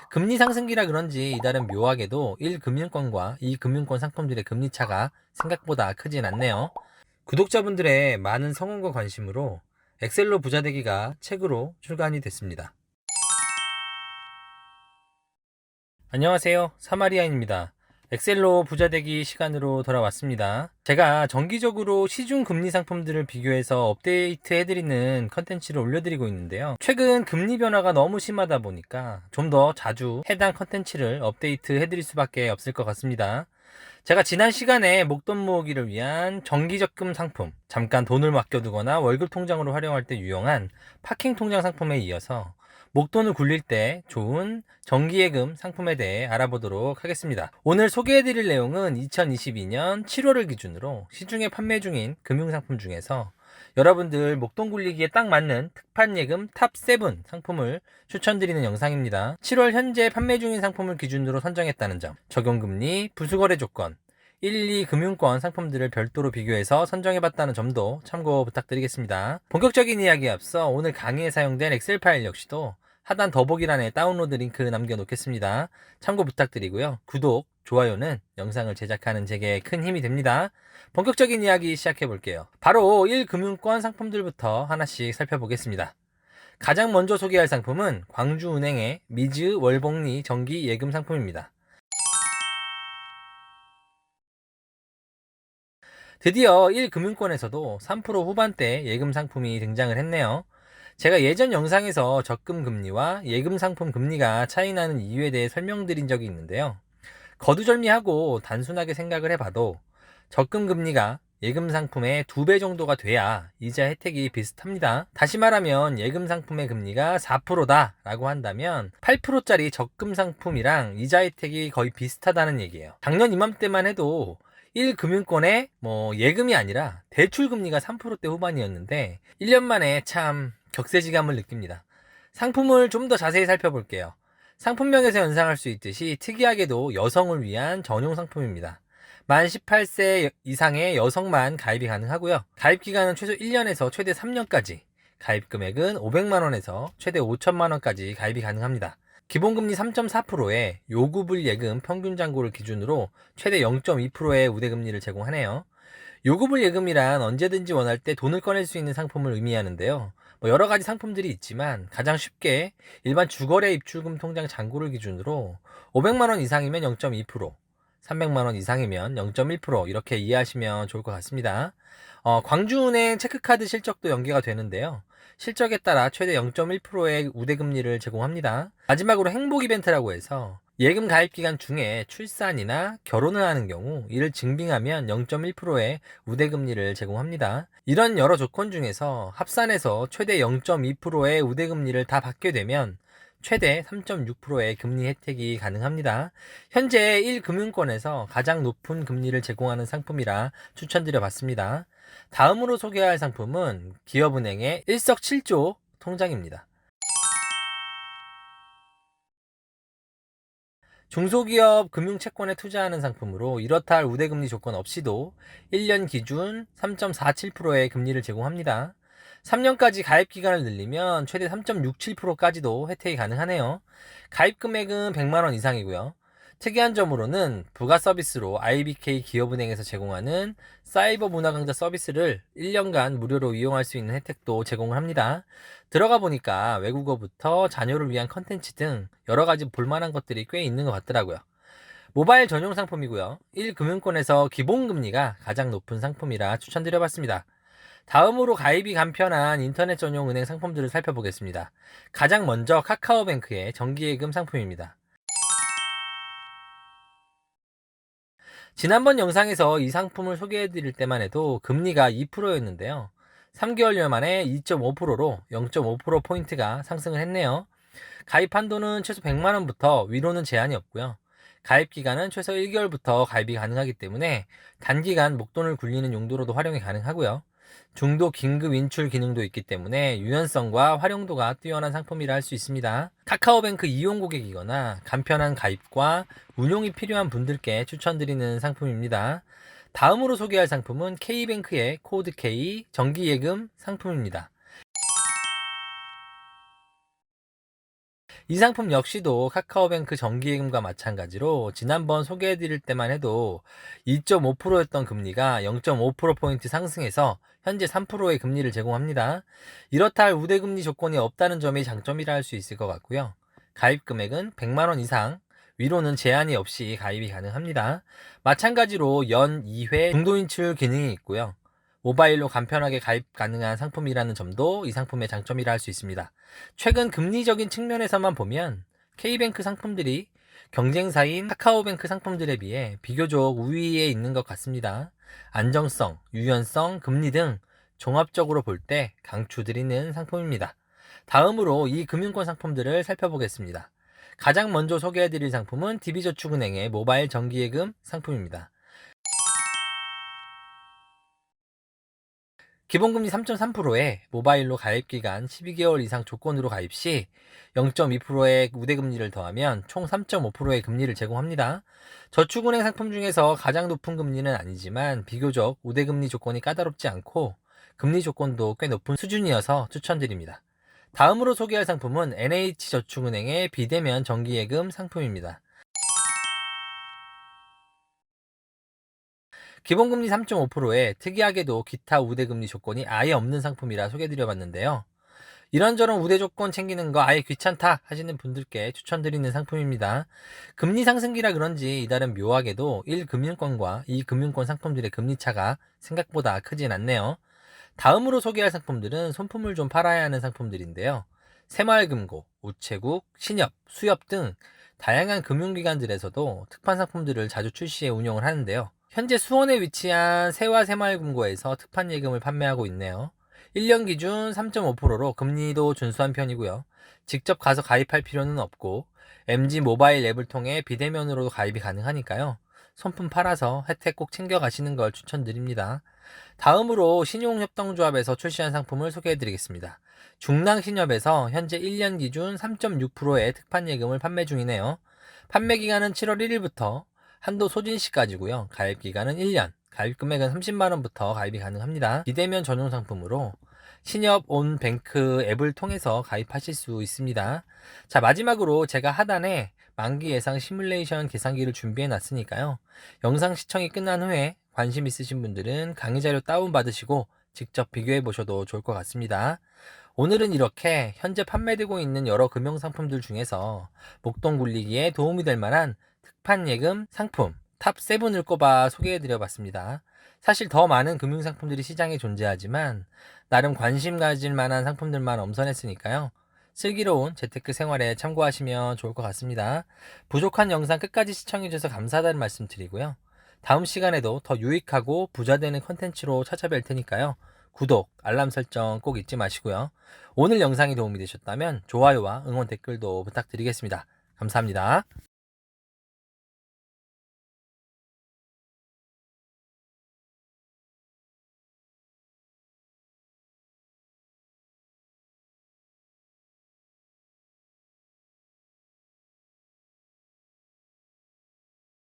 금리 상승기라 그런지 이달은 묘하게도 1금융권과 2금융권 상품들의 금리 차가 생각보다 크진 않네요. 구독자분들의 많은 성원과 관심으로 엑셀로 부자되기가 책으로 출간이 됐습니다. 안녕하세요. 사마리아인입니다. 엑셀로 부자되기 시간으로 돌아왔습니다. 제가 정기적으로 시중 금리 상품들을 비교해서 업데이트 해드리는 컨텐츠를 올려드리고 있는데요. 최근 금리 변화가 너무 심하다 보니까 좀 더 자주 해당 컨텐츠를 업데이트 해드릴 수밖에 없을 것 같습니다. 제가 지난 시간에 목돈 모으기를 위한 정기적금 상품, 잠깐 돈을 맡겨두거나 월급 통장으로 활용할 때 유용한 파킹 통장 상품에 이어서 목돈을 굴릴 때 좋은 정기예금 상품에 대해 알아보도록 하겠습니다. 오늘 소개해드릴 내용은 2022년 7월을 기준으로 시중에 판매 중인 금융상품 중에서 여러분들 목돈 굴리기에 딱 맞는 특판예금 탑7 상품을 추천드리는 영상입니다. 7월 현재 판매 중인 상품을 기준으로 선정했다는 점, 적용금리, 부수거래 조건, 1, 2 금융권 상품들을 별도로 비교해서 선정해봤다는 점도 참고 부탁드리겠습니다. 본격적인 이야기에 앞서 오늘 강의에 사용된 엑셀 파일 역시도 하단 더보기란에 다운로드 링크 남겨놓겠습니다. 참고 부탁드리고요. 구독, 좋아요는 영상을 제작하는 제게 큰 힘이 됩니다. 본격적인 이야기 시작해볼게요. 바로 1금융권 상품들부터 하나씩 살펴보겠습니다. 가장 먼저 소개할 상품은 광주은행의 미즈 월복리 정기 예금 상품입니다. 드디어 1금융권에서도 3% 후반대 예금 상품이 등장을 했네요. 제가 예전 영상에서 적금 금리와 예금 상품 금리가 차이 나는 이유에 대해 설명드린 적이 있는데요. 거두절미하고 단순하게 생각을 해봐도 적금 금리가 예금 상품의 2배 정도가 돼야 이자 혜택이 비슷합니다. 다시 말하면 예금 상품의 금리가 4%다 라고 한다면 8%짜리 적금 상품이랑 이자 혜택이 거의 비슷하다는 얘기예요. 작년 이맘때만 해도 1금융권의 예금이 아니라 대출 금리가 3%대 후반이었는데 1년 만에 참 격세지감을 느낍니다. 상품을 좀 더 자세히 살펴볼게요. 상품명에서 연상할 수 있듯이 특이하게도 여성을 위한 전용 상품입니다. 만 18세 이상의 여성만 가입이 가능하고요. 가입 기간은 최소 1년에서 최대 3년까지, 가입 금액은 500만원에서 최대 5천만원까지 가입이 가능합니다. 기본금리 3.4%에 요구불 예금 평균 잔고를 기준으로 최대 0.2%의 우대금리를 제공하네요. 요구불 예금이란 언제든지 원할 때 돈을 꺼낼 수 있는 상품을 의미하는데요. 여러 가지 상품들이 있지만 가장 쉽게 일반 주거래 입출금 통장 잔고를 기준으로 500만원 이상이면 0.2%, 300만원 이상이면 0.1% 이렇게 이해하시면 좋을 것 같습니다. 광주은행 체크카드 실적도 연계가 되는데요. 실적에 따라 최대 0.1%의 우대금리를 제공합니다. 마지막으로 행복 이벤트라고 해서 예금 가입 기간 중에 출산이나 결혼을 하는 경우 이를 증빙하면 0.1%의 우대금리를 제공합니다. 이런 여러 조건 중에서 합산해서 최대 0.2%의 우대금리를 다 받게 되면 최대 3.6%의 금리 혜택이 가능합니다. 현재 1금융권에서 가장 높은 금리를 제공하는 상품이라 추천드려 봤습니다. 다음으로 소개할 상품은 기업은행의 일석칠조 통장입니다. 중소기업 금융채권에 투자하는 상품으로 이렇다 할 우대금리 조건 없이도 1년 기준 3.47%의 금리를 제공합니다. 3년까지 가입 기간을 늘리면 최대 3.67%까지도 혜택이 가능하네요. 가입 금액은 100만원 이상이고요. 특이한 점으로는 부가 서비스로 IBK 기업은행에서 제공하는 사이버 문화강좌 서비스를 1년간 무료로 이용할 수 있는 혜택도 제공을 합니다. 들어가 보니까 외국어부터 자녀를 위한 컨텐츠 등 여러 가지 볼만한 것들이 꽤 있는 것 같더라고요. 모바일 전용 상품이고요. 1금융권에서 기본금리가 가장 높은 상품이라 추천드려봤습니다. 다음으로 가입이 간편한 인터넷 전용 은행 상품들을 살펴보겠습니다. 가장 먼저 카카오뱅크의 정기예금 상품입니다. 지난번 영상에서 이 상품을 소개해드릴 때만 해도 금리가 2%였는데요. 3개월여 만에 2.5%로 0.5%포인트가 상승을 했네요. 가입 한도는 최소 100만원부터 위로는 제한이 없고요. 가입 기간은 최소 1개월부터 가입이 가능하기 때문에 단기간 목돈을 굴리는 용도로도 활용이 가능하고요. 중도 긴급 인출 기능도 있기 때문에 유연성과 활용도가 뛰어난 상품이라 할 수 있습니다. 카카오뱅크 이용 고객이거나 간편한 가입과 운용이 필요한 분들께 추천드리는 상품입니다. 다음으로 소개할 상품은 K뱅크의 코드 K 정기예금 상품입니다. 이 상품 역시도 카카오뱅크 정기예금과 마찬가지로 지난번 소개해드릴 때만 해도 2.5%였던 금리가 0.5%포인트 상승해서 현재 3%의 금리를 제공합니다. 이렇다 할 우대금리 조건이 없다는 점이 장점이라 할 수 있을 것 같고요. 가입 금액은 100만원 이상, 위로는 제한이 없이 가입이 가능합니다. 마찬가지로 연 2회 중도인출 기능이 있고요. 모바일로 간편하게 가입 가능한 상품이라는 점도 이 상품의 장점이라 할 수 있습니다. 최근 금리적인 측면에서만 보면 K뱅크 상품들이 경쟁사인 카카오뱅크 상품들에 비해 비교적 우위에 있는 것 같습니다. 안정성, 유연성, 금리 등 종합적으로 볼 때 강추드리는 상품입니다. 다음으로 이 금융권 상품들을 살펴보겠습니다. 가장 먼저 소개해드릴 상품은 DB저축은행의 모바일 정기예금 상품입니다. 기본금리 3.3%에 모바일로 가입기간 12개월 이상 조건으로 가입 시 0.2%의 우대금리를 더하면 총 3.5%의 금리를 제공합니다. 저축은행 상품 중에서 가장 높은 금리는 아니지만 비교적 우대금리 조건이 까다롭지 않고 금리 조건도 꽤 높은 수준이어서 추천드립니다. 다음으로 소개할 상품은 NH저축은행의 비대면 정기예금 상품입니다. 기본금리 3.5%에 특이하게도 기타 우대금리 조건이 아예 없는 상품이라 소개드려봤는데요. 이런저런 우대 조건 챙기는 거 아예 귀찮다 하시는 분들께 추천드리는 상품입니다. 금리 상승기라 그런지 이달은 묘하게도 1금융권과 2금융권 상품들의 금리 차가 생각보다 크진 않네요. 다음으로 소개할 상품들은 손품을 좀 팔아야 하는 상품들인데요. 새마을금고, 우체국, 신협, 수협 등 다양한 금융기관들에서도 특판 상품들을 자주 출시해 운영을 하는데요. 현재 수원에 위치한 세화새마을금고에서 특판 예금을 판매하고 있네요. 1년 기준 3.5%로 금리도 준수한 편이고요. 직접 가서 가입할 필요는 없고 MG 모바일 앱을 통해 비대면으로도 가입이 가능하니까요. 손품 팔아서 혜택 꼭 챙겨 가시는 걸 추천드립니다. 다음으로 신용협동조합에서 출시한 상품을 소개해드리겠습니다. 중랑신협에서 현재 1년 기준 3.6%의 특판 예금을 판매 중이네요. 판매 기간은 7월 1일부터 한도 소진시까지고요. 가입 기간은 1년, 가입 금액은 30만원부터 가입이 가능합니다. 비대면 전용 상품으로 신협 온뱅크 앱을 통해서 가입하실 수 있습니다. 자, 마지막으로 제가 하단에 만기 예상 시뮬레이션 계산기를 준비해 놨으니까요. 영상 시청이 끝난 후에 관심 있으신 분들은 강의 자료 다운받으시고 직접 비교해 보셔도 좋을 것 같습니다. 오늘은 이렇게 현재 판매되고 있는 여러 금융상품들 중에서 목돈 굴리기에 도움이 될 만한 특판 예금 상품 탑7을 꼽아 소개해드려 봤습니다. 사실 더 많은 금융상품들이 시장에 존재하지만 나름 관심 가질 만한 상품들만 엄선했으니까요. 슬기로운 재테크 생활에 참고하시면 좋을 것 같습니다. 부족한 영상 끝까지 시청해주셔서 감사하다는 말씀 드리고요. 다음 시간에도 더 유익하고 부자되는 컨텐츠로 찾아뵐 테니까요. 구독, 알람 설정 꼭 잊지 마시고요. 오늘 영상이 도움이 되셨다면 좋아요와 응원 댓글도 부탁드리겠습니다. 감사합니다.